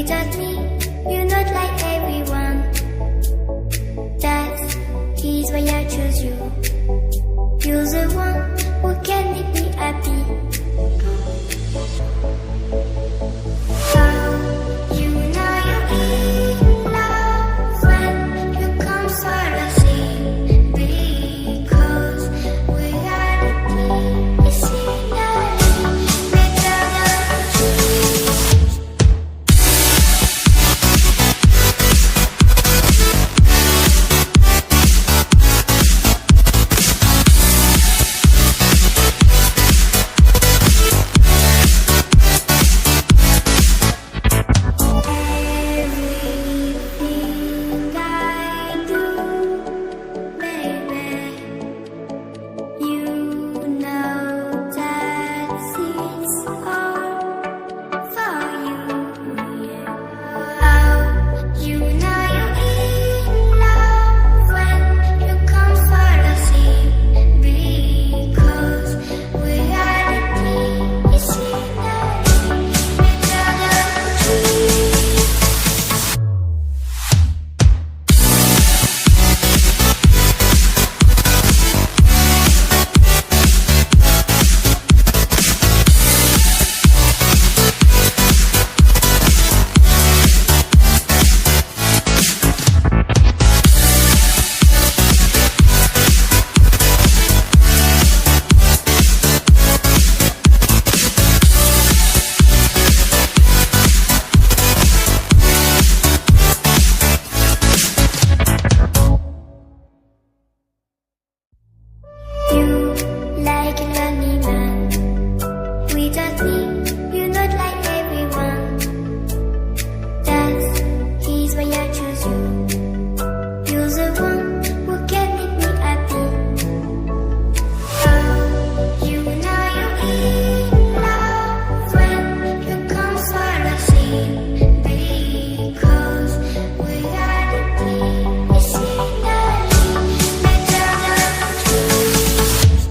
Without me, you're not like everyone. That is why I chose you. You're the one who can make me happy. How you know you're in love when you come for the same. Because reality is scenery better than dreams. Everything I do, baby, you know that it's all for you. How you know you're in love when you come for the same. Because reality is scenery better than dreams. You like a lonely man. Without me, you're not like everyone. That is why I choose you. You're the one who can make me happy. How you know you're in love when you come for the same. Because reality is scenery better than dreams.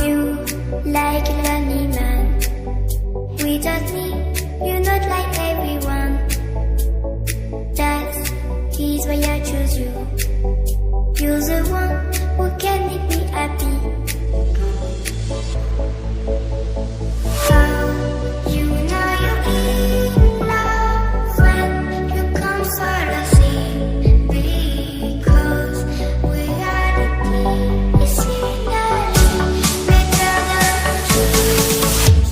You like a lonely man. Without me, you're not like everyone. That is why I chose you. You're the one who can make me happy. How you know you're in love when you come for the same. Because reality is scenery better than dreams.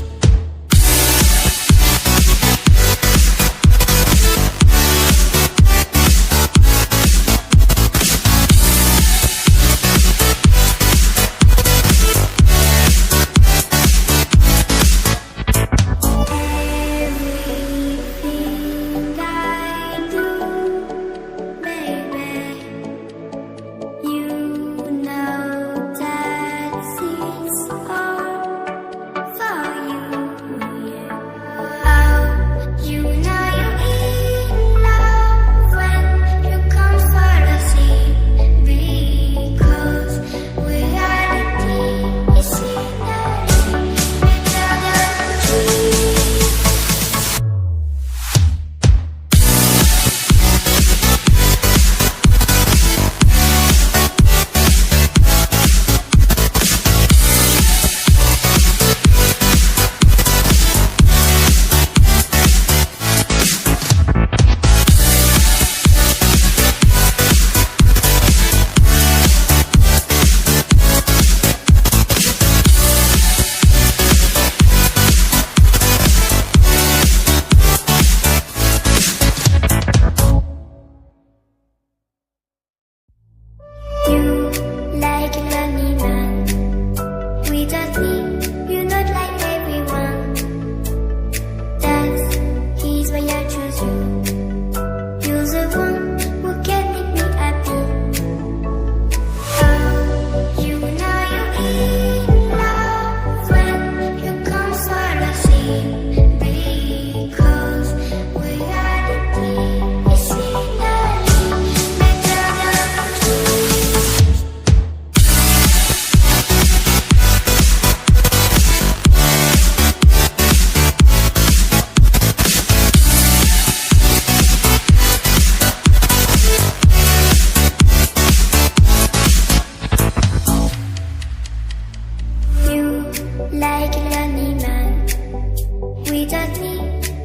We just meet,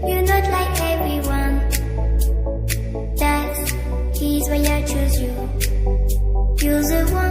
you're not like everyone. That's, he's why I choose you. You're the one.